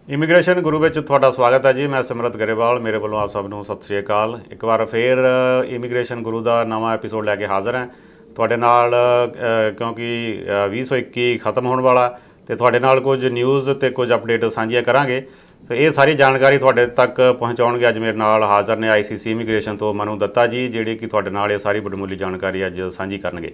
Immigration ਗੁਰੂ ਵਿੱਚ ਤੁਹਾਡਾ ਸਵਾਗਤ ਹੈ ਜੀ। ਮੈਂ ਸਿਮਰਤ ਗਰੇਵਾਲ, ਮੇਰੇ ਵੱਲੋਂ ਆਪ ਸਭ ਨੂੰ ਸਤਿ ਸ੍ਰੀ ਅਕਾਲ। ਇੱਕ ਵਾਰ ਫੇਰ ਇਮੀਗ੍ਰੇਸ਼ਨ ਗੁਰੂ ਦਾ ਨਵਾਂ ਐਪੀਸੋਡ ਲੈ ਕੇ ਹਾਜ਼ਰ ਹਾਂ ਤੁਹਾਡੇ ਨਾਲ, ਕਿਉਂਕਿ 2021 ਖਤਮ ਹੋਣ ਵਾਲਾ ਤੇ ਤੁਹਾਡੇ ਨਾਲ ਕੁਝ ਨਿਊਜ਼ ਤੇ ਕੁਝ ਅਪਡੇਟ ਸਾਂਝੀਆਂ ਕਰਾਂਗੇ। ਤੇ ਇਹ ਸਾਰੀ ਜਾਣਕਾਰੀ ਤੁਹਾਡੇ ਤੱਕ ਪਹੁੰਚਾਉਣਗੇ ਅੱਜ ਮੇਰੇ ਨਾਲ ਹਾਜ਼ਰ ਨੇ ICC ਇਮੀਗ੍ਰੇਸ਼ਨ ਤੋਂ ਮਨੂ ਦੱਤਾ ਜੀ, ਜਿਹੜੇ ਕਿ ਤੁਹਾਡੇ ਨਾਲ ਇਹ ਸਾਰੀ ਬੜਮੁੱਲੀ ਜਾਣਕਾਰੀ ਅੱਜ ਸਾਂਝੀ ਕਰਨਗੇ।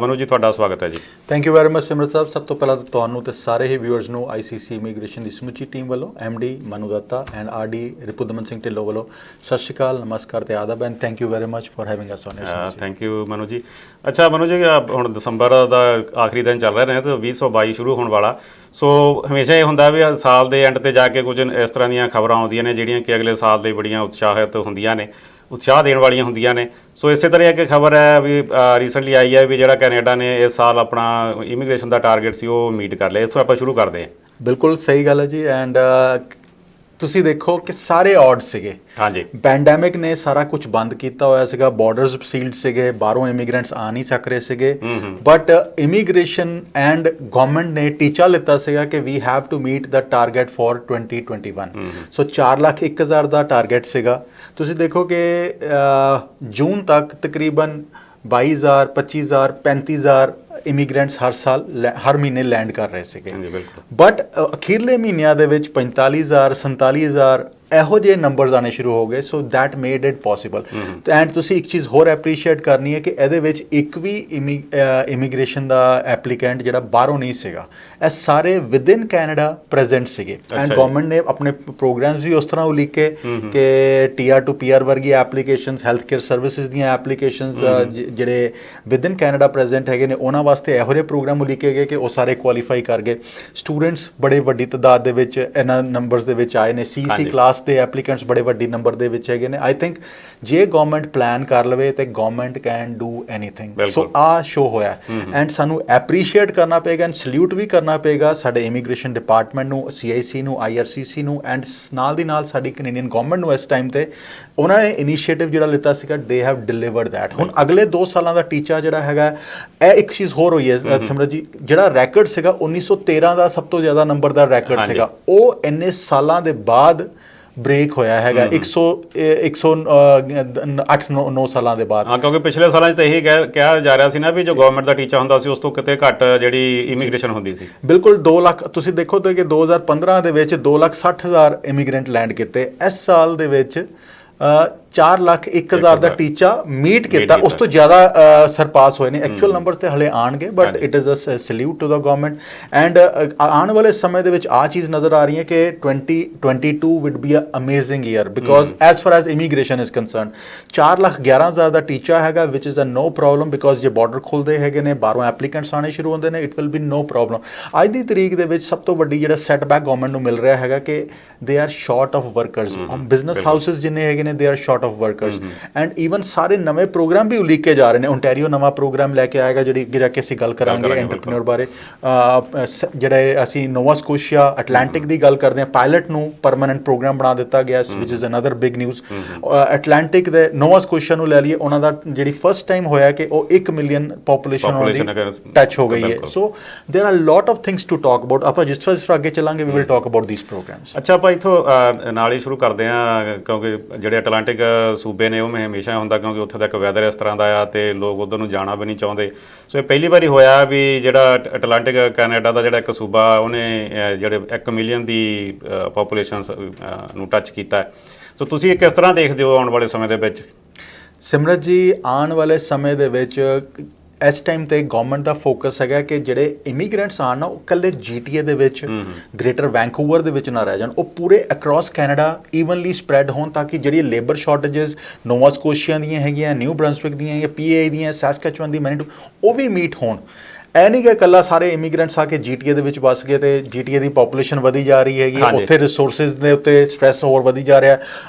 ਮਨੂ ਜੀ, ਤੁਹਾਡਾ ਸਵਾਗਤ ਹੈ ਜੀ। Thank you very much Simrat Sahib. ਸਭ ਤੋਂ ਪਹਿਲਾਂ ਤਾਂ ਤੁਹਾਨੂੰ ਤੇ ਸਾਰੇ ਹੀ ਵਿਊਅਰਸ ਨੂੰ ICC ਇਮੀਗ੍ਰੇਸ਼ਨ ਦੀ ਸਮੁੱਚੀ ਟੀਮ ਵੱਲੋਂ MD Manu Datta and RD Ripudaman Singh Dhillon ਵੱਲੋਂ ਸਤਿ ਸ਼੍ਰੀ ਅਕਾਲ, ਨਮਸਕਾਰ ਤੇ ਆਦਾਬ and thank you very much for having us on your show. Thank you Manu ji. ਅੱਛਾ ਮਨੂ ਜੀ, ਹੁਣ ਦਸੰਬਰ ਦਾ ਆਖਰੀ ਦਿਨ ਚੱਲ ਰਿਹਾ ਨੇ ਤੇ 2022 ਸ਼ੁਰੂ ਹੋਣ ਵਾਲਾ। ਸੋ ਹਮੇਸ਼ਾ ਇਹ ਹੁੰਦਾ ਵੀ ਸਾਲ ਦੇ ਐਂਡ ਤੇ ਜਾ ਕੇ ਕੁਝ ਇਸ ਤਰ੍ਹਾਂ ਦੀਆਂ ਖਬਰਾਂ ਆਉਂਦੀਆਂ ਨੇ ਜਿਹੜੀਆਂ ਕਿ ਅਗਲੇ ਸਾਲ ਦੇ ਬੜੀਆਂ ਉਤਸ਼ਾਹਿਤ ਹੁੰਦੀਆਂ ਨੇ, ਉਤਸ਼ਾਹ ਦੇਣ ਵਾਲੀਆਂ ਹੁੰਦੀਆਂ ਨੇ। ਸੋ ਇਸੇ ਤਰ੍ਹਾਂ ਇੱਕ ਖਬਰ ਹੈ ਵੀ ਰੀਸੈਂਟਲੀ ਆਈ ਹੈ ਵੀ ਜਿਹੜਾ ਕੈਨੇਡਾ ਨੇ ਇਸ ਸਾਲ ਆਪਣਾ ਇਮੀਗ੍ਰੇਸ਼ਨ ਦਾ ਟਾਰਗੇਟ ਸੀ ਉਹ ਮੀਟ ਕਰ ਲਿਆ। ਇੱਥੋਂ ਆਪਾਂ ਸ਼ੁਰੂ ਕਰਦੇ ਹਾਂ। ਬਿਲਕੁਲ ਸਹੀ ਗੱਲ ਹੈ ਜੀ। ਐਂਡ ਤੁਸੀਂ ਦੇਖੋ ਕਿ ਸਾਰੇ ਔਡ ਸੀਗੇ। ਹਾਂਜੀ, ਪੈਂਡੈਮਿਕ ਨੇ ਸਾਰਾ ਕੁਝ ਬੰਦ ਕੀਤਾ ਹੋਇਆ ਸੀਗਾ, ਬਾਰਡਰਸ ਸੀਲਡ ਸੀਗੇ, ਬਾਹਰੋਂ ਇਮੀਗ੍ਰੈਂਟਸ ਆ ਨਹੀਂ ਸਕ ਰਹੇ ਸੀਗੇ। ਬਟ ਇਮੀਗ੍ਰੇਸ਼ਨ ਐਂਡ ਗਵਰਨਮੈਂਟ ਨੇ ਟੀਚਾ ਲਿੱਤਾ ਸੀਗਾ ਕਿ we have to meet the target for 2021। So 4,01,000 ਦਾ ਟਾਰਗੇਟ ਸੀਗਾ। ਤੁਸੀਂ ਦੇਖੋ ਕਿ ਜੂਨ ਤੱਕ ਤਕਰੀਬਨ 22,000 25,000 35,000 ਇਮੀਗ੍ਰੈਂਟਸ ਹਰ ਮਹੀਨੇ ਲੈਂਡ ਕਰ ਰਹੇ ਸੀਗੇ। ਬਟ ਅਖੀਰਲੇ ਮਹੀਨਿਆਂ ਦੇ ਵਿੱਚ 45,000 47,000 ਇਹੋ ਜਿਹੇ ਨੰਬਰਸ ਆਉਣੇ ਸ਼ੁਰੂ ਹੋ ਗਏ। So that made it possible. And ਤੁਸੀਂ ਇੱਕ ਚੀਜ਼ ਹੋਰ ਐਪਰੀਸ਼ੀਏਟ ਕਰਨੀ ਹੈ ਕਿ ਇਹਦੇ ਵਿੱਚ ਇੱਕ ਵੀ ਇਮੀਗ੍ਰੇਸ਼ਨ ਦਾ ਐਪਲੀਕੈਂਟ ਜਿਹੜਾ ਬਾਹਰੋਂ ਨਹੀਂ ਸੀਗਾ, ਇਹ ਸਾਰੇ ਵਿਦਿਨ ਕੈਨੇਡਾ ਪ੍ਰੈਜ਼ੈਂਟ ਸੀਗੇ। ਐਂਡ ਗਵਰਨਮੈਂਟ ਨੇ ਆਪਣੇ ਪ੍ਰੋਗਰਾਮਸ ਵੀ ਉਸ ਤਰ੍ਹਾਂ ਉਲੀਕੇ ਕਿ TR to PR ਵਰਗੀ ਐਪਲੀਕੇਸ਼ਨਸ, ਹੈਲਥ ਕੇਅਰ ਸਰਵਿਸਿਜ਼ ਦੀਆਂ ਐਪਲੀਕੇਸ਼ਨਸ ਜਿਹੜੇ ਵਿਦਿਨ ਕੈਨੇਡਾ ਪ੍ਰੈਜ਼ੈਂਟ ਹੈਗੇ ਨੇ ਉਹਨਾਂ ਵਾਸਤੇ ਇਹੋ ਜਿਹੇ ਪ੍ਰੋਗਰਾਮ ਉਲੀਕੇ ਗਏ ਕਿ ਉਹ ਸਾਰੇ ਕੁਆਲੀਫਾਈ ਕਰ ਗਏ। ਸਟੂਡੈਂਟਸ ਬੜੇ ਵੱਡੀ ਤਾਦਾਦ ਦੇ ਵਿੱਚ ਇਹਨਾਂ ਨੰਬਰਸ ਦੇ ਵਿੱਚ ਆਏ ਨੇ। CC ਕਲਾਸ ਦੇ ਐਪਲੀਕੈਂਟਸ ਬੜੇ ਵੱਡੀ ਨੰਬਰ ਦੇ ਵਿੱਚ ਹੈਗੇ ਨੇ। ਆਈ ਥਿੰਕ ਜੇ ਗਵਰਨਮੈਂਟ ਪਲਾਨ ਕਰ ਲਵੇ ਤੇ ਗਵਰਨਮੈਂਟ ਕੈਨ ਡੂ ਐਨੀਥਿੰਗ। ਸੋ ਆ ਸ਼ੋ ਹੋਇਆ ਐਂਡ ਸਾਨੂੰ ਐਪਰੀਸ਼ੀਏਟ ਕਰਨਾ ਪਏਗਾ ਐਂਡ ਸਲੂਟ ਵੀ ਕਰਨਾ ਪਏਗਾ ਸਾਡੇ ਇਮੀਗ੍ਰੇਸ਼ਨ ਡਿਪਾਰਟਮੈਂਟ ਨੂੰ, CIC ਨੂੰ, IRCC ਨੂੰ ਐਂਡ ਨਾਲ ਦੀ ਨਾਲ ਸਾਡੀ ਕੈਨੇਡੀਅਨ ਗਵਰਨਮੈਂਟ ਨੂੰ। ਇਸ ਟਾਈਮ ਤੇ ਉਹਨਾਂ ਨੇ ਇਨੀਸ਼ੀਏਟਿਵ ਜਿਹੜਾ ਲਿੱਤਾ ਸੀਗਾ, ਦੇ ਹੈਵ ਡਿਲੀਵਰਡ ਦੈਟ। ਹੁਣ ਅਗਲੇ 2 ਸਾਲਾਂ ਦਾ ਟੀਚਾ ਜਿਹੜਾ ਹੈਗਾ, ਇਹ ਇੱਕ ਚੀਜ਼ ਹੋਰ ਹੋਈ ਹੈ ਸਿਮਰਤ ਜੀ, ਜਿਹੜਾ ਰੈਕਡ ਸੀਗਾ 1913 ਦਾ ਸਭ ਤੋਂ ਜ਼ਿਆਦਾ ਨੰਬਰ ਦਾ ਰੈਕਡ ਸੀਗਾ, ਉਹ ਇੰਨੇ ਸਾਲਾਂ ਦੇ ਬਾਅਦ ਬ੍ਰੇਕ ਹੋਇਆ ਹੈਗਾ 108-9 ਸਾਲਾਂ ਦੇ ਬਾਅਦ। ਹਾਂ, ਕਿਉਂਕਿ ਪਿਛਲੇ ਸਾਲਾਂ 'ਚ ਤਾਂ ਇਹੀ ਕਿਹਾ ਜਾ ਰਿਹਾ ਸੀ ਨਾ ਵੀ ਜੋ ਗਵਰਨਮੈਂਟ ਦਾ ਟੀਚਾ ਹੁੰਦਾ ਸੀ ਉਸ ਤੋਂ ਕਿਤੇ ਘੱਟ ਜਿਹੜੀ ਇਮੀਗ੍ਰੇਸ਼ਨ ਹੁੰਦੀ ਸੀ। ਬਿਲਕੁਲ 2 ਲੱਖ ਤੁਸੀਂ ਦੇਖੋ ਤਾਂ ਕਿ 2015 ਦੇ ਵਿੱਚ 2,60,000 ਇਮੀਗ੍ਰੈਂਟ ਲੈਂਡ ਕੀਤੇ। ਇਸ ਸਾਲ ਦੇ ਵਿੱਚ 4,01,000 ਦਾ ਟੀਚਾ ਮੀਟ ਕੀਤਾ, ਉਸ ਤੋਂ ਜ਼ਿਆਦਾ ਸਰਪਾਸ ਹੋਏ ਨੇ। ਐਕਚੁਅਲ ਨੰਬਰਸ ਤੇ ਹਲੇ ਆਣਗੇ but it is a salute to the government. And ਆਉਣ ਵਾਲੇ ਸਮੇਂ ਦੇ ਵਿੱਚ ਆ ਚੀਜ਼ ਨਜ਼ਰ ਆ ਰਹੀ ਹੈ ਕਿ 2022 would be a amazing year because as far as immigration is concern. 4,11,000 ਦਾ ਟੀਚਾ ਹੈਗਾ which is a no problem because ਜੇ ਬਾਰਡਰ ਖੁੱਲ੍ਹਦੇ ਹੈਗੇ ਨੇ, ਬਾਹਰੋਂ ਐਪਲੀਕੈਂਟਸ ਆਉਣੇ ਸ਼ੁਰੂ ਹੁੰਦੇ ਨੇ, it will be no problem. ਅੱਜ ਦੀ ਤਰੀਕ ਦੇ ਵਿੱਚ ਸਭ ਤੋਂ ਵੱਡੀ ਜਿਹੜਾ ਸੈਟਬੈਕ ਗਵਰਨਮੈਂਟ ਨੂੰ ਮਿਲ ਰਿਹਾ ਹੈਗਾ ਕਿ they are short of workers. Business houses ਜਿੰਨੇ ਹੈਗੇ ਨੇ, they are short of workers. And even ਸਾਰੇ ਨਵੇਂ ਪ੍ਰੋਗਰਾਮ ਵੀ ਉਲੀਕੇ ਜਾ ਰਹੇ ਨੇ। ਓਨਟਾਰੀਓ ਨਵਾਂ ਪ੍ਰੋਗਰਾਮ ਲੈ ਕੇ ਆਏਗਾ ਜਿਹੜਾ ਕਿ ਅਸੀਂ ਗੱਲ ਕਰਾਂਗੇ ਐਂਟਰਪ੍ਰੀਨਿਓਰ ਬਾਰੇ। ਜਿਹੜੇ ਅਸੀਂ ਨੋਵਾ ਸਕੋਸ਼ੀਆ ਅਟਲਾਂਟਿਕ ਦੀ ਗੱਲ ਕਰਦੇ ਹਾਂ, ਪਾਇਲਟ ਨੂੰ ਪਰਮਾਨੈਂਟ ਪ੍ਰੋਗਰਾਮ ਬਣਾ ਦਿੱਤਾ ਗਿਆ which is another big news. Atlantic ਦੇ ਨੋਵਾ ਸਕੋਸ਼ੀਆ ਨੂੰ ਲੈ ਲਈਏ, ਉਹਨਾਂ ਦਾ ਜਿਹੜੀ ਫਸਟ ਟਾਈਮ ਹੋਇਆ ਕਿ ਉਹ 1 ਮਿਲੀਅਨ ਪੋਪੂਲੇਸ਼ਨ ਟੱਚ ਹੋ ਗਈ ਹੈ। So there are lot of things to talk about. ਆਪਾਂ ਜਿਸ ਤਰ੍ਹਾਂ ਅੱਗੇ ਚੱਲਾਂਗੇ we will talk about these programmes. ਅੱਛਾ, ਆਪਾਂ ਇੱਥੋਂ ਨਾਲ ਹੀ ਸ਼ੁਰੂ ਕਰਦੇ ਹਾਂ ਕਿਉਂਕਿ ਜਿਹੜੇ ਅਟਲਾਂਟਿਕ ਸੂਬੇ ਨੇ ਉਹ ਮੈਂ ਹਮੇਸ਼ਾ ਹੁੰਦਾ ਕਿਉਂਕਿ ਉੱਥੇ ਦਾ ਇੱਕ ਵੈਦਰ ਇਸ ਤਰ੍ਹਾਂ ਦਾ ਆ ਤੇ ਲੋਕ ਉੱਧਰ ਨੂੰ ਜਾਣਾ ਵੀ ਨਹੀਂ ਚਾਹੁੰਦੇ। ਸੋ ਇਹ ਪਹਿਲੀ ਵਾਰੀ ਹੋਇਆ ਵੀ ਜਿਹੜਾ ਅਟਲਾਂਟਿਕ ਕੈਨੇਡਾ ਦਾ ਜਿਹੜਾ ਇੱਕ ਸੂਬਾ ਉਹਨੇ ਜਿਹੜੇ 1 ਮਿਲੀਅਨ ਦੀ ਪੋਪੂਲੇਸ਼ਨ ਨੂੰ ਟੱਚ ਕੀਤਾ। ਸੋ ਤੁਸੀਂ ਇਹ ਕਿਸ ਤਰ੍ਹਾਂ ਦੇਖਦੇ ਹੋ ਆਉਣ ਵਾਲੇ ਸਮੇਂ ਦੇ ਵਿੱਚ? ਸਿਮਰਤ ਜੀ, ਆਉਣ ਵਾਲੇ ਸਮੇਂ ਦੇ ਵਿੱਚ ਇਸ ਟਾਈਮ ਤੇ ਗਵਰਨਮੈਂਟ ਦਾ ਫੋਕਸ ਹੈਗਾ ਕਿ ਜਿਹੜੇ ਇਮੀਗ੍ਰੈਂਟਸ ਆਉਣ ਨਾ, ਉਹ ਇਕੱਲੇ GTA ਦੇ ਵਿੱਚ, ਗ੍ਰੇਟਰ ਵੈਂਕੂਵਰ ਦੇ ਵਿੱਚ ਨਾ ਰਹਿ ਜਾਣ, ਉਹ ਪੂਰੇ ਅਕ੍ਰੋਸ ਕੈਨੇਡਾ ਈਵਨਲੀ ਸਪਰੈਡ ਹੋਣ ਤਾਂ ਕਿ ਜਿਹੜੀ ਲੇਬਰ ਸ਼ਾਰਟੇजेस ਨੋਵਾ ਸਕੋਸ਼ੀਆ ਦੀਆਂ ਹੈਗੀਆਂ, ਨਿਊ ਬ੍ਰੰਸਵਿਕ ਦੀਆਂ ਜਾਂ PA ਦੀਆਂ, ਸੈਸਕੈਚੁਅਨ ਦੀ, ਮੈਨੀਟੋਬਾ, ਉਹ ਵੀ ਮੀਟ ਹੋਣ। ਇਹ ਨਹੀਂ ਕਿ ਇਕੱਲਾ ਸਾਰੇ ਇਮੀਗ੍ਰੈਂਟਸ ਆ ਕੇ GTA ਦੇ ਵਿੱਚ ਵੱਸ ਗਏ ਤੇ GTA ਦੀ ਪੋਪੂਲੇਸ਼ਨ ਵਧੀ ਜਾ ਰਹੀ ਹੈਗੀ, ਉੱਥੇ ਰਿਸੋਰਸਿਸ ਦੇ ਉੱਤੇ ਸਟ੍ਰੈਸ ਹੋਰ ਵਧੀ ਜਾ ਰਿਹਾ।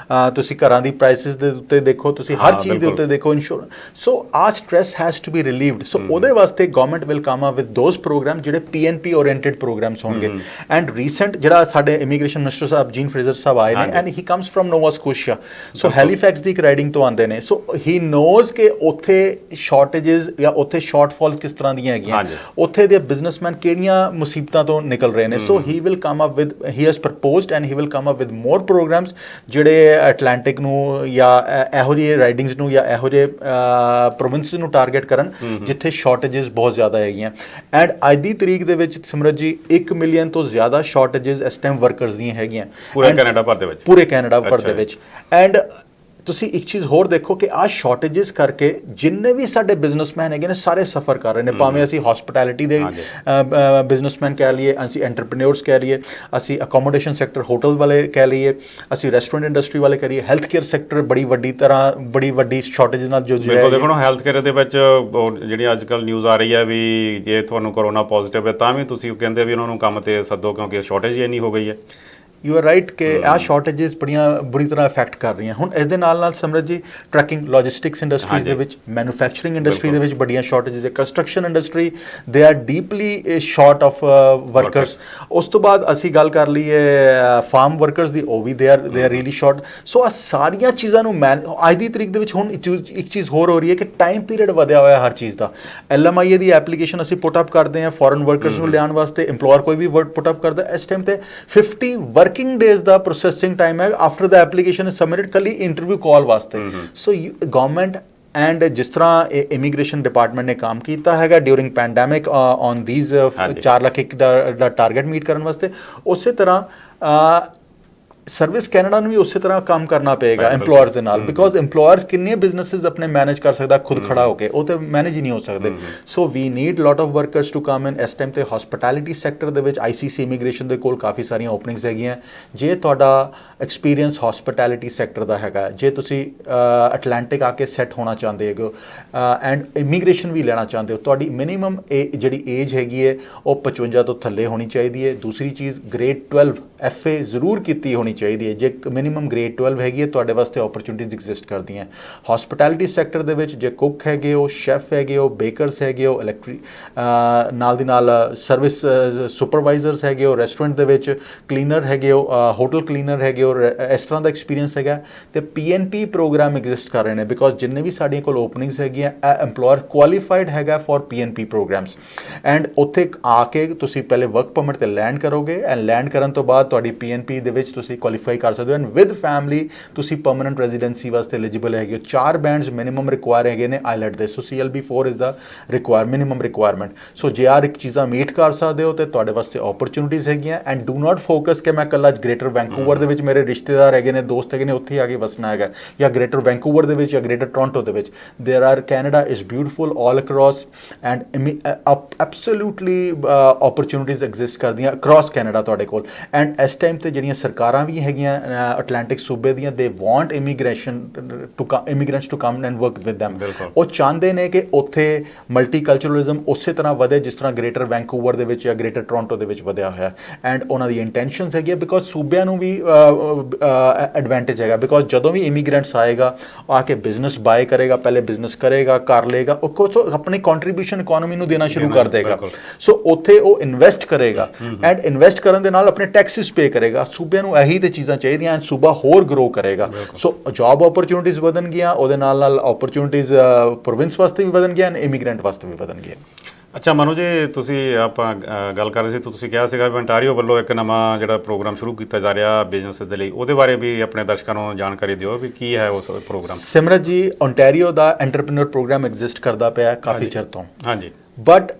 ਤੁਸੀਂ ਘਰਾਂ ਦੀ ਪ੍ਰਾਈਸਿਸ ਦੇ ਉੱਤੇ ਦੇਖੋ, ਤੁਸੀਂ ਹਰ ਚੀਜ਼ ਦੇ ਉੱਤੇ ਦੇਖੋ, insurance. So a stress has to be relieved. So ਉਹਦੇ ਵਾਸਤੇ government will come up with those programme ਜਿਹੜੇ PNP ਓਰੀਐਂਟਡ ਪ੍ਰੋਗਰਾਮਸ ਹੋਣਗੇ। ਐਂਡ ਰੀਸੈਂਟ ਜਿਹੜਾ ਸਾਡੇ ਇਮੀਗ੍ਰੇਸ਼ਨ ਮਿਨਿਸਟਰ ਸਾਹਿਬ ਜੀਨ ਫਰੇਜ਼ਰ ਸਾਹਿਬ ਆਏ ਨੇ and he comes from Nova Scotia. So Halifax ਦੀ ਇੱਕ ਰਾਈਡਿੰਗ ਤੋਂ ਆਉਂਦੇ ਨੇ। ਸੋ ਹੀ ਨੋਜ਼ ਕਿ ਉੱਥੇ ਸ਼ਾਰਟੇजेस ਜਾਂ ਉੱਥੇ ਸ਼ਾਰਟਫਾਲ ਕਿਸ ਤਰ੍ਹਾਂ ਦੀਆਂ ਹੈਗੀਆਂ। ਉੱਥੇ ਦੇ ਬਿਜ਼ਨਸਮੈਨ ਕਿਹੜੀਆਂ ਮੁਸੀਬਤਾਂ ਤੋਂ ਨਿਕਲ ਰਹੇ ਨੇ। So he will come up with, he has proposed and he will come up with more programmes ਜਿਹੜੇ ਐਟਲਾਂਟਿਕ ਨੂੰ ਜਾਂ ਇਹੋ ਜਿਹੇ ਰਾਈਡਿੰਗਸ ਨੂੰ ਜਾਂ ਇਹੋ ਜਿਹੇ ਪ੍ਰੋਵਿੰਸਿਸ ਨੂੰ ਟਾਰਗੇਟ ਕਰਨ ਜਿੱਥੇ ਸ਼ਾਰਟੇजेस ਬਹੁਤ ਜ਼ਿਆਦਾ ਹੈਗੀਆਂ। ਐਂਡ ਅੱਜ ਦੀ ਤਰੀਕ ਦੇ ਵਿੱਚ ਸਿਮਰਤ ਜੀ 1 ਮਿਲੀਅਨ ਤੋਂ ਜ਼ਿਆਦਾ ਸ਼ਾਰਟੇजेस ਇਸ ਟਾਈਮ ਵਰਕਰਸ ਦੀਆਂ ਹੈਗੀਆਂ ਪੂਰੇ ਕੈਨੇਡਾ ਭਰ ਦੇ ਵਿੱਚ, ਪੂਰੇ ਕੈਨੇਡਾ ਭਰ ਦੇ ਵਿੱਚ। ਐਂਡ ਤੁਸੀਂ ਇੱਕ ਚੀਜ਼ ਹੋਰ ਦੇਖੋ ਕਿ ਆਹ ਸ਼ਾਰਟੇजेस ਕਰਕੇ ਜਿੰਨੇ ਵੀ ਸਾਡੇ ਬਿਜ਼ਨਸਮੈਨ ਹੈਗੇ ਨੇ ਸਾਰੇ ਸਫਰ ਕਰ ਰਹੇ ਨੇ, ਭਾਵੇਂ ਅਸੀਂ ਹਸਪਿਟੈਲਿਟੀ ਦੇ ਬਿਜ਼ਨਸਮੈਨ ਕਹਿ ਲਈਏ, ਅਸੀਂ ਐਂਟਰਪ੍ਰੈਨਿਓਰਸ ਕਹਿ ਲਈਏ, ਅਸੀਂ ਅਕੋਮੋਡੇਸ਼ਨ ਸੈਕਟਰ ਹੋਟਲ ਵਾਲੇ ਕਹਿ ਲਈਏ, ਅਸੀਂ ਰੈਸਟੋਰੈਂਟ ਇੰਡਸਟਰੀ ਵਾਲੇ ਕਰੀਏ, ਹੈਲਥ ਕੇਅਰ ਸੈਕਟਰ ਬੜੀ ਵੱਡੀ ਸ਼ਾਰਟੇਜ ਨਾਲ ਜੋ ਬਿਲਕੁਲ। ਦੇਖੋ ਨਾ ਹੈਲਥ ਕੇਅਰ ਦੇ ਵਿੱਚ ਜਿਹੜੀ ਅੱਜ ਕੱਲ੍ਹ ਨਿਊਜ਼ ਆ ਰਹੀ ਹੈ ਵੀ ਜੇ ਤੁਹਾਨੂੰ ਕਰੋਨਾ ਪੋਜ਼ਿਟਿਵ ਹੈ ਤਾਂ ਵੀ ਤੁਸੀਂ ਕਹਿੰਦੇ ਵੀ ਉਹਨਾਂ ਨੂੰ ਕੰਮ ਤੇ ਸੱਦੋ ਕਿਉਂਕਿ ਸ਼ਾਰਟੇਜ ਇੰਨੀ ਹੋ ਗਈ ਹੈ। ਯੂ ਆਰ ਰਾਈਟ ਕਿ ਆਹ ਸ਼ਾਰਟੇजेस ਬੜੀਆਂ ਬੁਰੀ ਤਰ੍ਹਾਂ ਇਫੈਕਟ ਕਰ ਰਹੀਆਂ। ਹੁਣ ਇਸ ਦੇ ਨਾਲ ਸਿਮਰਤ ਜੀ ਟਰੱਕਿੰਗ ਲੌਜਿਸਟਿਕਸ ਇੰਡਸਟਰੀਜ਼ ਦੇ ਵਿੱਚ, ਮੈਨੂਫੈਕਚਰਿੰਗ ਇੰਡਸਟਰੀ ਦੇ ਵਿੱਚ ਬੜੀਆਂ ਸ਼ਾਰਟੇजेस ਹੈ। Construction industry they are deeply short of workers. ਉਸ ਤੋਂ ਬਾਅਦ ਅਸੀਂ ਗੱਲ ਕਰ ਲਈਏ ਫਾਰਮ ਵਰਕਰਸ ਦੀ, ਉਹ ਵੀ ਦੇ ਆਰ ਰੀਲੀ ਸ਼ਾਰਟ। ਸੋ ਆਹ ਸਾਰੀਆਂ ਚੀਜ਼ਾਂ ਨੂੰ ਅੱਜ ਦੀ ਤਰੀਕ ਦੇ ਵਿੱਚ ਹੁਣ ਇੱਕ ਚੀਜ਼ ਹੋਰ ਹੋ ਰਹੀ ਹੈ ਕਿ ਟਾਈਮ ਪੀਰੀਅਡ ਵਧਿਆ ਹੋਇਆ ਹਰ ਚੀਜ਼ ਦਾ। LMIA ਦੀ ਐਪਲੀਕੇਸ਼ਨ ਅਸੀਂ ਪੁੱਟ ਅਪ ਕਰਦੇ ਹਾਂ ਫੋਰਨ ਵਰਕਰਸ ਨੂੰ ਲਿਆਉਣ ਵਾਸਤੇ, ਇੰਪਲੋਇਰ ਕੋਈ ਵੀ ਪੁੱਟ ਅਪ ਕਰਦਾ, ਇਸ ਟਾਈਮ ਤੇ 50 वर्किंग डेज ਦਾ ਪ੍ਰੋਸੈਸਿੰਗ ਟਾਈਮ ਹੈ after the application is submitted ਕੱਲੀ ਇੰਟਰਵਿਊ ਕਾਲ ਵਾਸਤੇ। ਸੋ ਗਵਰਨਮੈਂਟ ਐਂਡ ਜਿਸ ਤਰ੍ਹਾਂ ਇਮੀਗ੍ਰੇਸ਼ਨ ਡਿਪਾਰਟਮੈਂਟ ਨੇ ਕੰਮ ਕੀਤਾ ਹੈਗਾ ਡਿਊਰਿੰਗ ਪੈਂਡੈਮਿਕ ਔਨ ਥੀਜ਼ 4 ਲੱਖ ਇੱਕ ਦਾ ਟਾਰਗੇਟ ਮੀਟ ਕਰਨ ਵਾਸਤੇ, ਉਸੇ ਤਰ੍ਹਾਂ ਸਰਵਿਸ ਕੈਨੇਡਾ ਨੂੰ ਵੀ ਉਸੇ ਤਰ੍ਹਾਂ ਕੰਮ ਕਰਨਾ ਪਏਗਾ ਇੰਪਲੋਇਰਸ ਦੇ ਨਾਲ। ਬਿਕੋਜ਼ ਇੰਪਲੋਇਰਸ ਕਿੰਨੇ ਬਿਜ਼ਨੈਸਿਸ ਆਪਣੇ ਮੈਨੇਜ ਕਰ ਸਕਦਾ ਖੁਦ ਖੜਾ ਹੋ ਕੇ, ਉਹ ਤੇ ਮੈਨੇਜ ਹੀ ਨਹੀਂ ਹੋ ਸਕਦੇ। So we need lot of workers to come in. ਇਸ ਟਾਈਮ ਤੇ ਹਸਪਿਟੈਲਿਟੀ ਸੈਕਟਰ ਦੇ ਵਿੱਚ ICC ਇਮੀਗ੍ਰੇਸ਼ਨ ਦੇ ਕੋਲ ਕਾਫੀ ਸਾਰੀਆਂ ਓਪਨਿੰਗਸ ਹੈਗੀਆਂ। ਜੇ ਤੁਹਾਡਾ ਐਕਸਪੀਰੀਅੰਸ ਹਸਪਿਟੈਲਿਟੀ ਸੈਕਟਰ ਦਾ ਹੈਗਾ, ਜੇ ਤੁਸੀਂ ਅਟਲਾਂਟਿਕ ਆ ਕੇ ਸੈੱਟ ਹੋਣਾ ਚਾਹੁੰਦੇ ਹੈਗੇ ਐਂਡ ਇਮੀਗ੍ਰੇਸ਼ਨ ਵੀ ਲੈਣਾ ਚਾਹੁੰਦੇ ਹੋ, ਤੁਹਾਡੀ ਮਿਨੀਮਮ ਜਿਹੜੀ ਏਜ ਹੈਗੀ ਹੈ ਉਹ 55 ਤੋਂ ਥੱਲੇ ਹੋਣੀ ਚਾਹੀਦੀ ਹੈ। ਦੂਸਰੀ ਚੀਜ਼ ਗ੍ਰੇਡ 12 FA ਜ਼ਰੂਰ ਕੀਤੀ ਹੋਣੀ ਚਾਹੀਦੀ ਹੈ। ਜੇ ਮਿਨੀਮਮ ਗ੍ਰੇਡ 12 ਹੈਗੀ ਹੈ ਤੁਹਾਡੇ ਵਾਸਤੇ ਓਪਰਚੁਨਿਟੀਜ਼ ਐਗਜ਼ਿਸਟ ਕਰਦੀਆਂ। ਹਸਪਿਟੈਲਿਟੀ ਸੈਕਟਰ ਦੇ ਵਿੱਚ ਜੇ ਕੁੱਕ ਹੈਗੇ ਹੋ, ਸ਼ੈਫ ਹੈਗੇ ਹੋ, ਬੇਕਰਸ ਹੈਗੇ ਹੋ, ਨਾਲ ਦੀ ਨਾਲ ਸਰਵਿਸ ਸੁਪਰਵਾਈਜ਼ਰਸ ਹੈਗੇ ਹੋ, ਰੈਸਟੋਰੈਂਟ ਦੇ ਵਿੱਚ ਕਲੀਨਰ ਹੈਗੇ ਹੋ, ਹੋਟਲ ਕਲੀਨਰ ਹੈਗੇ ਹੋ, ਇਸ ਤਰ੍ਹਾਂ ਦਾ ਐਕਸਪੀਰੀਅੰਸ ਹੈਗਾ ਤੇ PNP ਪ੍ਰੋਗਰਾਮ ਐਗਜ਼ਿਸਟ ਕਰ ਰਹੇ ਨੇ। ਬਿਕੋਜ਼ ਜਿੰਨੇ ਵੀ ਸਾਡੀਆਂ ਕੋਲ ਓਪਨਿੰਗਸ ਹੈਗੀਆਂ ਐਮਪਲੋਇਰ ਕੁਆਲੀਫਾਈਡ ਹੈਗਾ ਫॉर PNP ਪ੍ਰੋਗਰਾਮਸ। ਐਂਡ ਉੱਥੇ ਆ ਕੇ ਤੁਸੀਂ ਪਹਿਲੇ ਵਰਕ ਪਰਮਿਟ ਤੇ ਲੈਂਡ ਕਰੋਗੇ ਐਂਡ ਲੈਂਡ ਕਰਨ ਤੋਂ ਬਾਅਦ ਤੁਹਾਡੀ PNP ਦੇ ਵਿੱਚ ਤੁਸੀਂ ਕੁਆਲੀਫਾਈ ਕਰ ਸਕਦੇ ਹੋ ਐਂਡ ਵਿਦ ਫੈਮਿਲੀ ਤੁਸੀਂ ਪਰਮਨੈਂਟ ਰੈਜ਼ੀਡੈਂਸੀ ਵਾਸਤੇ ਐਲੀਜੀਬਲ ਹੈਗੇ ਹੋ। 4 ਬੈਂਡਸ ਮਿਨੀਮਮ ਰਿਕੁਆਇਰ ਹੈਗੇ ਨੇ ਆਈਲੈਟ ਦੇ। So CLB4 is the minimum requirement. So ਜੇ ਆਰ ਇੱਕ ਚੀਜ਼ਾਂ ਮੀਟ ਕਰ ਸਕਦੇ ਹੋ ਤੇ ਤੁਹਾਡੇ ਵਾਸਤੇ ਓਪਰਚੁਨਿਟੀਜ਼ ਹੈਗੀਆਂ। ਐਂਡ ਡੂ ਨਾਟ ਫੋਕਸ ਕਿ ਮੈਂ ਇਕੱਲਾ ਗ੍ਰੇਟਰ ਵੈਂਕੂਵਰ ਦੇ ਵਿੱਚ ਮੇਰੇ ਰਿਸ਼ਤੇਦਾਰ ਹੈਗੇ ਨੇ, ਦੋਸਤ ਹੈਗੇ ਨੇ, ਉੱਥੇ ਆ ਕੇ ਵਸਣਾ ਹੈਗਾ, ਜਾਂ ਗ੍ਰੇਟਰ ਵੈਂਕੂਵਰ ਦੇ ਵਿੱਚ ਜਾਂ ਗ੍ਰੇਟਰ ਟੋਰਾਂਟੋ ਦੇ ਵਿੱਚ। ਦੇਰ R Canada is beautiful all across and absolutely opportunities exist ਕਰਦੀਆਂ ਅਕ੍ਰੋਸ ਕੈਨੇਡਾ ਤੁਹਾਡੇ ਕੋਲ। ਐਂਡ ਇਸ ਟਾਈਮ ਤੇ ਜਿਹੜੀਆਂ ਸਰਕਾਰਾਂ ਵੀ ਹੈਗੀਆਂ ਅਟਲਾਂਟਿਕ ਸੂਬੇ ਦੀਆਂ, they want immigrants to come and work with them. ਉਹ ਚਾਹੁੰਦੇ ਨੇ ਕਿ ਉੱਥੇ ਮਲਟੀਕਲਚਰਲਿਜ਼ਮ ਉਸੇ ਤਰ੍ਹਾਂ ਵਧੇ ਜਿਸ ਤਰ੍ਹਾਂ ਗ੍ਰੇਟਰ ਵੈਂਕੂਵਰ ਦੇ ਵਿੱਚ ਜਾਂ ਗ੍ਰੇਟਰ ਟੋਰਾਂਟੋ ਦੇ ਵਿੱਚ ਵਧਿਆ ਹੋਇਆ। ਐਂਡ ਉਹਨਾਂ ਦੀ ਇੰਟੈਂਸ਼ਨਸ ਹੈਗੀ ਬਿਕੋਜ਼ ਸੂਬਿਆਂ ਨੂੰ ਵੀ ਐਡਵਾਂਟੇਜ ਹੈਗਾ। ਬਿਕੋਜ਼ ਜਦੋਂ ਵੀ ਇਮੀਗ੍ਰੈਂਟਸ ਆਏਗਾ ਆ ਕੇ ਬਿਜ਼ਨਸ ਬਾਏ ਕਰੇਗਾ, ਪਹਿਲੇ ਬਿਜ਼ਨਸ ਕਰੇਗਾ, ਕਰ ਲਏਗਾ, ਉਹ ਕੁਛ ਆਪਣੀ ਕੰਟਰੀਬਿਊਸ਼ਨ ਇਕੋਨੋਮੀ ਨੂੰ ਦੇਣਾ ਸ਼ੁਰੂ ਕਰ ਦੇਗਾ। ਸੋ ਉੱਥੇ ਉਹ ਇਨਵੈਸਟ ਕਰੇਗਾ ਐਂਡ ਇਨਵੈਸਟ ਕਰਨ ਦੇ ਨਾਲ ਆਪਣੇ ਟੈਕਸਿਸ ਪੇ ਕਰੇਗਾ। ਸੂਬਿਆਂ ਨੂੰ ਇਹੀ ਤੇ ਚੀਜ਼ਾਂ ਚਾਹੀਦੀਆਂ ਐਂਡ ਸੂਬਾ ਹੋਰ ਗਰੋ ਕਰੇਗਾ। ਸੋ ਜੌਬ ਓਪਰਚੁਨਿਟੀਜ਼ ਵਧਣਗੀਆਂ, ਉਹਦੇ ਨਾਲ ਓਪਰਚੁਨਿਟੀਜ਼ ਪ੍ਰੋਵਿੰਸ ਵਾਸਤੇ ਵੀ ਵਧਣਗੀਆਂ ਐਂਡ ਇਮੀਗ੍ਰੈਂਟ ਵਾਸਤੇ ਵੀ ਵਧਣਗੀਆਂ। ਅੱਛਾ ਮਨੂ ਜੀ, ਤੁਸੀਂ ਆਪਾਂ ਗੱਲ ਕਰ ਰਹੇ ਸੀ, ਤੁਸੀਂ ਕਿਹਾ ਸੀਗਾ ਵੀ ontario ਵੱਲੋਂ ਇੱਕ ਨਵਾਂ ਜਿਹੜਾ ਪ੍ਰੋਗਰਾਮ ਸ਼ੁਰੂ ਕੀਤਾ ਜਾ ਰਿਹਾ ਬਿਜ਼ਨਸ ਦੇ ਲਈ, ਉਹਦੇ ਬਾਰੇ ਵੀ ਆਪਣੇ ਦਰਸ਼ਕਾਂ ਨੂੰ ਜਾਣਕਾਰੀ ਦਿਓ ਵੀ ਕੀ ਹੈ ਉਸ ਪ੍ਰੋਗਰਾਮ। ਸਿਮਰਤ ਜੀ, ontario ਦਾ ਐਂਟਰਪ੍ਰੈਨਿਓਰ ਪ੍ਰੋਗਰਾਮ ਐਗਜ਼ਿਸਟ ਕਰਦਾ ਪਿਆ ਕਾਫੀ ਚਿਰ ਤੋਂ। ਹਾਂਜੀ। But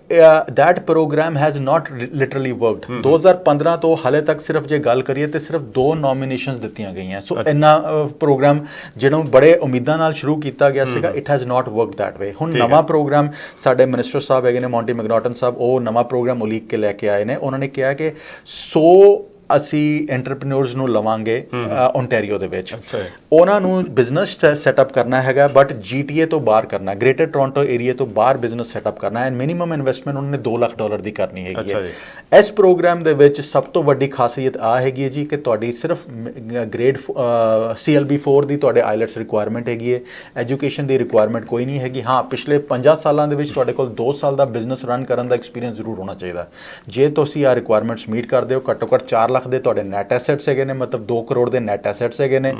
that programme has not literally worked. 2015 ਤੋਂ ਹਾਲੇ ਤੱਕ ਸਿਰਫ ਜੇ ਗੱਲ ਕਰੀਏ ਤੇ ਸਿਰਫ 2 ਨੋਮੀਨੇਸ਼ਨਸ ਦਿੱਤੀਆਂ ਗਈਆਂ। ਸੋ ਇੰਨਾ ਪ੍ਰੋਗਰਾਮ ਜਿਹੜਾ ਬੜੇ ਉਮੀਦਾਂ ਨਾਲ ਸ਼ੁਰੂ ਕੀਤਾ ਗਿਆ ਸੀਗਾ, it has not worked that way. ਹੁਣ ਨਵਾਂ ਪ੍ਰੋਗਰਾਮ ਸਾਡੇ ਮਿਨਿਸਟਰ ਸਾਹਿਬ ਹੈਗੇ ਨੇ ਮੌਂਟੀ ਮੈਕਨਾਟਨ ਸਾਹਿਬ, ਉਹ ਨਵਾਂ ਪ੍ਰੋਗਰਾਮ ਉਲੀਕ ਕੇ ਲੈ ਕੇ ਆਏ ਨੇ। ਉਹਨਾਂ ਨੇ ਕਿਹਾ ਕਿ 100 ਅਸੀਂ ਐਂਟਰਪ੍ਰੈਨਿਓਰਸ ਨੂੰ ਲਵਾਂਗੇ ontario ਦੇ ਵਿੱਚ। ਉਹਨਾਂ ਨੂੰ ਬਿਜ਼ਨਸ ਸੈਟਅਪ ਕਰਨਾ ਹੈਗਾ ਬਟ GTA ਤੋਂ ਬਾਹਰ ਕਰਨਾ, ਗ੍ਰੇਟਰ ਟੋਰਾਂਟੋ ਏਰੀਆ ਤੋਂ ਬਾਹਰ ਬਿਜ਼ਨਸ ਸੈਟਅਪ ਕਰਨਾ ਐਂਡ ਮਿਨੀਮਮ ਇਨਵੈਸਟਮੈਂਟ ਉਹਨਾਂ ਨੇ $2 ਲੱਖ ਦੀ ਕਰਨੀ ਹੈਗੀ ਹੈ। ਇਸ ਪ੍ਰੋਗਰਾਮ ਦੇ ਵਿੱਚ ਸਭ ਤੋਂ ਵੱਡੀ ਖਾਸੀਅਤ ਆ ਹੈਗੀ ਹੈ ਜੀ ਕਿ ਤੁਹਾਡੀ ਸਿਰਫ ਗ੍ਰੇਡ CLB4 ਦੀ ਤੁਹਾਡੇ ਆਈਲੈਟਸ ਰਿਕੁਆਇਰਮੈਂਟ ਹੈਗੀ ਹੈ, ਐਜੂਕੇਸ਼ਨ ਦੀ ਰਿਕੁਆਇਰਮੈਂਟ ਕੋਈ ਨਹੀਂ ਹੈਗੀ। ਹਾਂ, ਪਿਛਲੇ 50 ਸਾਲਾਂ ਦੇ ਵਿੱਚ ਤੁਹਾਡੇ ਕੋਲ 2 ਸਾਲ ਦਾ ਬਿਜ਼ਨਸ ਰਨ ਕਰਨ ਦਾ ਐਕਸਪੀਰੀਅੰਸ ਜ਼ਰੂਰ ਹੋਣਾ ਚਾਹੀਦਾ। ਜੇ ਤੁਸੀਂ ਆ ਰਿਕੁਆਇਰਮੈਂਟਸ ਮੀਟ ਕਰਦੇ ਹੋ, ਘੱਟੋ ਘੱਟ 4 ਲੱਖ ਦੇ ਤੁਹਾਡੇ ਨੈਟ ਐਸੈਟਸ ਹੈਗੇ ਨੇ, ਮਤਲਬ 2 ਕਰੋੜ ਦੇ ਨੈਟ ਐਸੈਟਸ ਹੈਗੇ ਨੇ,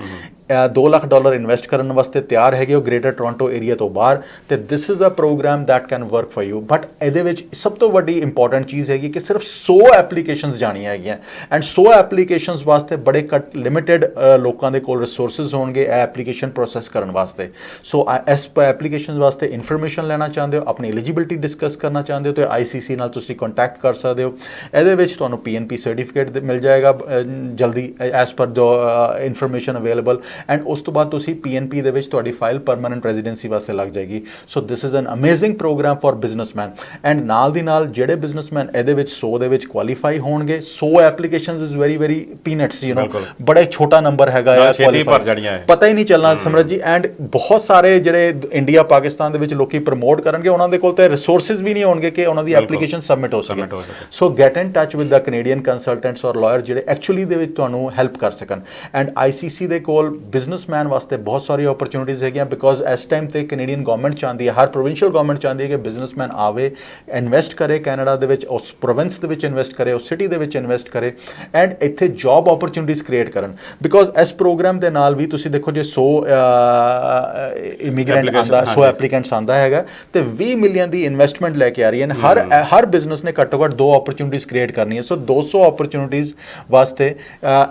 $2 ਲੱਖ ਇਨਵੈਸਟ ਕਰਨ ਵਾਸਤੇ ਤਿਆਰ ਹੈਗੇ ਹੋ ਗ੍ਰੇਟਰ ਟੋਰਾਂਟੋ ਏਰੀਆ ਤੋਂ ਬਾਹਰ, ਤੇ this is a programme that can work for you. But ਇਹਦੇ ਵਿੱਚ ਸਭ ਤੋਂ ਵੱਡੀ ਇੰਪੋਰਟੈਂਟ ਚੀਜ਼ ਹੈਗੀ ਕਿ ਸਿਰਫ 100 ਐਪਲੀਕੇਸ਼ਨਸ ਜਾਣੀਆਂ ਹੈਗੀਆਂ, ਐਂਡ 100 ਐਪਲੀਕੇਸ਼ਨਸ ਵਾਸਤੇ ਬੜੇ ਘੱਟ ਲਿਮਿਟਿਡ ਲੋਕਾਂ ਦੇ ਕੋਲ ਰਿਸੋਰਸਿਸ ਹੋਣਗੇ ਇਹ ਐਪਲੀਕੇਸ਼ਨ ਪ੍ਰੋਸੈਸ ਕਰਨ ਵਾਸਤੇ। ਸੋ ਇਸ ਐਪਲੀਕੇਸ਼ਨ ਵਾਸਤੇ ਇਨਫੋਰਮੇਸ਼ਨ ਲੈਣਾ ਚਾਹੁੰਦੇ ਹੋ, ਆਪਣੀ ਐਲੀਜੀਬਿਲਿਟੀ ਡਿਸਕਸ ਕਰਨਾ ਚਾਹੁੰਦੇ ਹੋ, ਤੇ ICC ਨਾਲ ਤੁਸੀਂ ਕੰਟੈਕਟ ਕਰ ਸਕਦੇ ਹੋ। ਇਹਦੇ ਵਿੱਚ ਤੁਹਾਨੂੰ PNP ਸਰਟੀਫਿਕੇਟ ਮਿਲ ਜਾਏਗਾ ਜਲਦੀ ਐਸ ਪਰ ਜੋ ਇਨਫੋਰਮੇਸ਼ਨ ਅਵੇਲੇਬਲ, ਐਂਡ ਉਸ ਤੋਂ ਬਾਅਦ ਤੁਸੀਂ PNP ਦੇ ਵਿੱਚ ਤੁਹਾਡੀ ਫਾਈਲ ਪਰਮਾਨੈਂਟ ਰੈਜ਼ੀਡੈਂਸੀ ਵਾਸਤੇ ਲੱਗ ਜਾਏਗੀ। So this is an amazing programme for businessman, and ਨਾਲ ਦੀ ਨਾਲ ਜਿਹੜੇ ਬਿਜ਼ਨਸਮੈਨ ਇਹਦੇ ਵਿੱਚ 100 ਦੇ ਵਿੱਚ ਕੁਆਲੀਫਾਈ ਹੋਣਗੇ, 100 applications is very peanuts, you know, ਬੜਾ ਛੋਟਾ ਨੰਬਰ ਹੈਗਾ ਆ, ਛੇਤੀ ਭਰ ਜਾਣੀਆਂ ਹੈ, ਪਤਾ ਹੀ ਨਹੀਂ ਚੱਲਣਾ ਸਿਮਰਤ ਜੀ। ਐਂਡ ਬਹੁਤ ਸਾਰੇ ਜਿਹੜੇ ਇੰਡੀਆ ਪਾਕਿਸਤਾਨ ਦੇ ਵਿੱਚ ਲੋਕੀ ਪ੍ਰਮੋਟ ਕਰਨਗੇ, ਉਹਨਾਂ ਦੇ ਕੋਲ ਤੇ ਰਿਸੋਰਸਿਸ ਵੀ ਨਹੀਂ ਹੋਣਗੇ ਕਿ ਉਹਨਾਂ ਦੀ ਐਪਲੀਕੇਸ਼ਨ ਸਬਮਿਟ ਹੋ ਸਕੇ। So get in touch with the Canadian consultants or lawyer ਜਿਹੜੇ ਐਕਚੁਅਲੀ ਦੇ ਵਿੱਚ ਤੁਹਾਨੂੰ ਹੈਲਪ ਕਰ ਸਕਣ। ਐਂਡ ICC ਦੇ ਕੋਲ ਬਿਜ਼ਨਸਮੈਨ ਵਾਸਤੇ ਬਹੁਤ ਸਾਰੀ ਓਪਰਚੁਨਿਟੀਜ਼ ਹੈਗੀਆਂ, ਬਿਕੋਜ਼ ਇਸ ਟਾਈਮ ਤੇ ਕੈਨੇਡੀਅਨ ਗਵਰਨਮੈਂਟ ਚਾਹੁੰਦੀ ਹੈ, ਹਰ ਪ੍ਰੋਵਿੰਸ਼ੀਅਲ ਗਵਰਨਮੈਂਟ ਚਾਹੁੰਦੀ ਹੈ ਕਿ ਬਿਜ਼ਨਸਮੈਨ ਆਵੇ, ਇਨਵੈਸਟ ਕਰੇ ਕੈਨੇਡਾ ਦੇ ਵਿੱਚ, ਉਸ ਪ੍ਰੋਵਿੰਸ ਦੇ ਵਿੱਚ ਇਨਵੈਸਟ ਕਰੇ, ਉਸ ਸਿਟੀ ਦੇ ਵਿੱਚ ਇਨਵੈਸਟ ਕਰੇ, ਐਂਡ ਇੱਥੇ ਜੌਬ ਓਪਰਚੁਨਿਟੀਜ਼ ਕ੍ਰੀਏਟ ਕਰਨ। ਬਿਕੋਜ਼ ਇਸ ਪ੍ਰੋਗਰਾਮ ਦੇ ਨਾਲ ਵੀ ਤੁਸੀਂ ਦੇਖੋ ਜੇ 100 ਇਮੀਗ੍ਰੈਂਟ ਆਉਂਦਾ, 100 ਐਪਲੀਕੈਂਟਸ ਆਉਂਦਾ ਹੈਗਾ, ਤੇ 20 ਮਿਲੀਅਨ ਦੀ ਇਨਵੈਸਟਮੈਂਟ ਲੈ ਕੇ ਆ ਰਹੀ ਹੈ। ਹਰ ਬਿਜ਼ਨਸ ਨੇ ਘੱਟੋ ਘੱਟ 2 ਓਪਰਚੁਨਿਟੀਜ਼ ਕ੍ਰੀਏਟ ਕਰਨੀ ਹੈ। ਸੋ 200 ਓਪਰਚੁਨਿਟੀਜ਼ ਵਾਸਤੇ,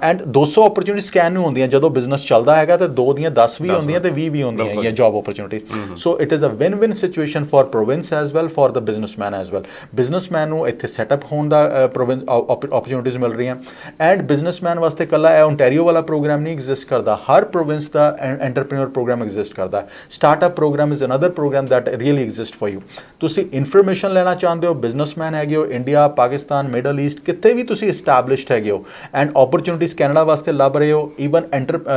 ਐਂਡ 200 ਓਪਰਚੁਨਿਟੀਜ਼ ਸਕੈਨ ਨਹੀਂ ਹੁੰਦੀਆਂ ਜਦੋਂ ਬਿਜ਼ਨਸ ਚੱਲਦਾ ਹੈਗਾ, ਤੇ 2 ਦੀਆਂ 10 ਵੀ ਹੁੰਦੀਆਂ ਤੇ 20 ਵੀ ਹੁੰਦੀਆਂ ਹੈਗੀਆਂ job opportunities. So it is a win situation for province as well, for the businessman as well. Businessman ਨੂੰ ਇੱਥੇ ਸੈਟਅਪ ਹੋਣ ਦਾ ਪ੍ਰੋਵਿੰਸ ਓਪਰਚੁਨਿਟੀਜ਼ ਮਿਲ ਰਹੀਆਂ, ਐਂਡ ਬਿਜ਼ਨਸਮੈਨ ਵਾਸਤੇ ਇਕੱਲਾ ਇਹ ਓਨਟਾਰੀਓ ਵਾਲਾ ਪ੍ਰੋਗਰਾਮ ਨਹੀਂ ਐਗਜ਼ਿਸਟ ਕਰਦਾ, ਹਰ ਪ੍ਰੋਵਿੰਸ ਦਾ ਐਂਟਰਪ੍ਰੀਨਿਓਰ ਪ੍ਰੋਗਰਾਮ ਐਗਜ਼ਿਸਟ ਕਰਦਾ। Startup programme is another programme that really exist for you. ਤੁਸੀਂ ਇਨਫੋਰਮੇਸ਼ਨ ਲੈਣਾ ਚਾਹੁੰਦੇ ਹੋ, ਬਿਜ਼ਨਸਮੈਨ ਹੈਗੇ ਹੋ, ਇੰਡੀਆ, ਪਾਕਿਸਤਾਨ, ਮਿਡਲ ਈਸਟ, ਕਿਤੇ ਵੀ ਤੁਸੀਂ ਇਸਟੈਬਲਿਸ਼ਡ ਹੈਗੇ ਹੋ, ਐਂਡ ਓਪਰਚੁਨਿਟੀਜ਼ ਕੈਨੇਡਾ ਵਾਸਤੇ ਲੱਭ ਰਹੇ ਹੋ, even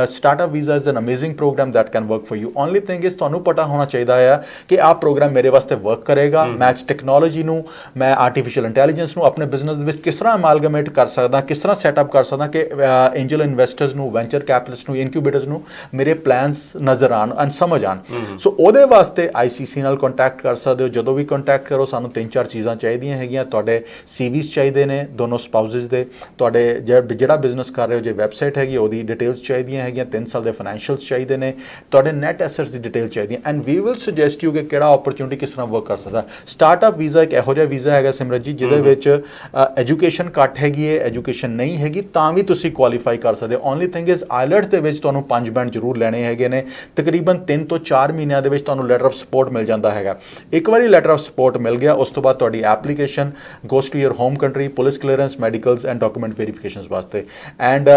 startup visa is an amazing programme that can work for you. Only thing is ਤੁਹਾਨੂੰ ਪਤਾ ਹੋਣਾ ਚਾਹੀਦਾ ਆ ਕਿ ਆਹ ਪ੍ਰੋਗਰਾਮ ਮੇਰੇ ਵਾਸਤੇ ਵਰਕ ਕਰੇਗਾ, ਮੈਂ ਟੈਕਨੋਲੋਜੀ ਨੂੰ, ਮੈਂ ਆਰਟੀਫਿਸ਼ੀਅਲ ਇੰਟੈਲੀਜੈਂਸ ਨੂੰ ਆਪਣੇ ਬਿਜ਼ਨਸ ਦੇ ਵਿੱਚ ਕਿਸ ਤਰ੍ਹਾਂ ਅਮਾਲਗਮੇਟ ਕਰ ਸਕਦਾ, ਕਿਸ ਤਰ੍ਹਾਂ ਸੈਟਅਪ ਕਰ ਸਕਦਾ ਕਿ ਐਂਜਲ ਇਨਵੈਸਟਰਸ ਨੂੰ, ਵੈਂਚਰ ਕੈਪੀਟਲਿਸਟ ਨੂੰ, ਇਨਕਿਊਬੇਟਰਸ ਨੂੰ ਮੇਰੇ ਪਲਾਨਸ ਨਜ਼ਰ ਆਉਣ ਐਂਡ ਸਮਝ ਆਉਣ। ਸੋ ਉਹਦੇ ਵਾਸਤੇ ICC ਨਾਲ ਕੰਟੈਕਟ ਕਰ ਸਕਦੇ ਹੋ। ਜਦੋਂ ਵੀ ਕੰਟੈਕਟ ਕਰੋ, ਸਾਨੂੰ 3-4 ਚੀਜ਼ਾਂ ਚਾਹੀਦੀਆਂ ਹੈਗੀਆਂ। ਤੁਹਾਡੇ CVs ਚਾਹੀਦੇ ਨੇ ਦੋਨੋਂ ਸਪਾਊਸਿਸ ਦੇ, ਤੁਹਾਡੇ ਜਿਹੜਾ ਬਿਜ਼ਨਸ ਕਰ ਰਹੇ ਹੋ ਜੇ ਵੈਬਸਾਈਟ ਹੈਗੀ ਉਹਦੀ ਡਿਟੇਲਸ ਚਾਹੀਦੀਆਂ ਹੈਗੀਆਂ, 3 ਸਾਲ ਦੇ ਫਾਈਨੈਂਸ਼ੀਅਲਸ ਚਾਹੀਦੇ ਨੇ, ਤੁਹਾਡੇ ਨੈਟ ਐਸੈਟਸ ਦੀ ਡਿਟੇਲ ਚਾਹੀਦੀ ਹੈ, and we will suggest you ਕਿ ਕਿਹੜਾ ਓਪਰਚੁਨਿਟੀ ਕਿਸ ਤਰ੍ਹਾਂ ਵਰਕ ਕਰ ਸਕਦਾ। ਸਟਾਰਟਅਪ ਵੀਜ਼ਾ ਇੱਕ ਇਹੋ ਜਿਹਾ ਵੀਜ਼ਾ ਹੈਗਾ ਸਿਮਰਤ ਜੀ ਜਿਹਦੇ ਵਿੱਚ ਐਜੂਕੇਸ਼ਨ ਘੱਟ ਹੈਗੀ ਹੈ, ਐਜੂਕੇਸ਼ਨ ਨਹੀਂ ਹੈਗੀ ਤਾਂ ਵੀ ਤੁਸੀਂ ਕੁਆਲੀਫਾਈ ਕਰ ਸਕਦੇ ਹੋ। ਓਨਲੀ ਥਿੰਗ ਇਜ਼ ਆਈਲੈਟਸ ਦੇ ਵਿੱਚ ਤੁਹਾਨੂੰ 5 ਬੈਂਡ ਜ਼ਰੂਰ ਲੈਣੇ ਹੈਗੇ ਨੇ। ਤਕਰੀਬਨ 3 ਤੋਂ 4 ਮਹੀਨਿਆਂ ਦੇ ਵਿੱਚ ਤੁਹਾਨੂੰ ਲੈਟਰ ਆਫ ਸਪੋਰਟ ਮਿਲ ਜਾਂਦਾ ਹੈਗਾ। ਇੱਕ ਵਾਰੀ ਲੈਟਰ ਆਫ ਸਪੋਰਟ ਮਿਲ ਗਿਆ, ਉਸ ਤੋਂ ਬਾਅਦ ਤੁਹਾਡੀ application goes to your home country, police clearance, medicals and document verifications ਵਾਸਤੇ। And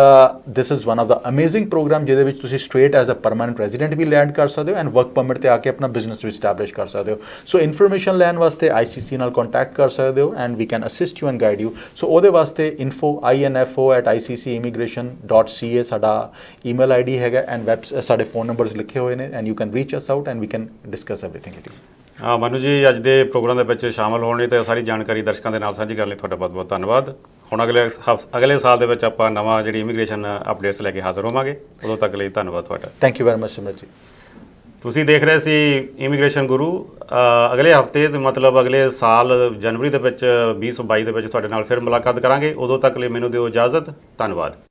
this is one of the amazing programme ਜਿਹਦੇ ਵਿੱਚ ਤੁਸੀਂ straight as a permanent resident ਵੀ ਲੈਂਡ ਕਰ ਸਕਦੇ ਹੋ, ਐਂਡ ਵਰਕ ਪਰਮਿਟ ਤੇ ਆ ਕੇ ਆਪਣਾ ਬਿਜ਼ਨਸ ਵੀ ਸਟੈਬਲਿਸ਼ ਕਰ ਸਕਦੇ ਹੋ। ਸੋ ਇਨਫੋਰਮੇਸ਼ਨ ਲੈਣ ਵਾਸਤੇ ICC ਨਾਲ ਕੰਟੈਕਟ ਕਰ ਸਕਦੇ ਹੋ, and we can assist you and guide you. So ਉਹਦੇ ਵਾਸਤੇ info@iccimmigration.ca ਸਾਡਾ ਈਮੇਲ ID ਹੈਗਾ, ਐਂਡ ਸਾਡੇ ਫੋਨ ਨੰਬਰਸ ਲਿਖੇ ਹੋਏ ਨੇ, and you can reach us out and we can discuss everything with you. Manu ji, ਅੱਜ ਦੇ ਪ੍ਰੋਗਰਾਮ ਦੇ ਵਿੱਚ ਸ਼ਾਮਲ ਹੋਣ ਲਈ ਤੇ ਸਾਰੀ ਜਾਣਕਾਰੀ ਦਰਸ਼ਕਾਂ ਦੇ ਨਾਲ ਸਾਂਝੀ ਕਰਨ ਲਈ ਤੁਹਾਡਾ ਬਹੁਤ-ਬਹੁਤ ਧੰਨਵਾਦ। ਹੁਣ ਅਗਲੇ ਸਾਲ ਦੇ ਵਿੱਚ ਆਪਾਂ ਨਵਾਂ ਜਿਹੜੀ ਇਮੀਗ੍ਰੇਸ਼ਨ ਅਪਡੇਟਸ ਲੈ ਕੇ ਹਾਜ਼ਰ ਹੋਵਾਂਗੇ। ਉਦੋਂ ਤੱਕ ਲਈ ਧੰਨਵਾਦ ਤੁਹਾਡਾ। ਥੈਂਕ ਯੂ ਵੈਰੀ ਮਚ ਸਿਮਰਤ ਜੀ। ਤੁਸੀਂ ਦੇਖ ਰਹੇ ਸੀ ਇਮੀਗ੍ਰੇਸ਼ਨ ਗੁਰੂ। ਅਗਲੇ ਹਫਤੇ ਮਤਲਬ ਅਗਲੇ ਸਾਲ ਜਨਵਰੀ ਦੇ ਵਿੱਚ 2022 ਦੇ ਵਿੱਚ ਤੁਹਾਡੇ ਨਾਲ ਫਿਰ ਮੁਲਾਕਾਤ ਕਰਾਂਗੇ। ਉਦੋਂ ਤੱਕ ਲਈ ਮੈਨੂੰ ਦਿਓ ਇਜਾਜ਼ਤ। ਧੰਨਵਾਦ।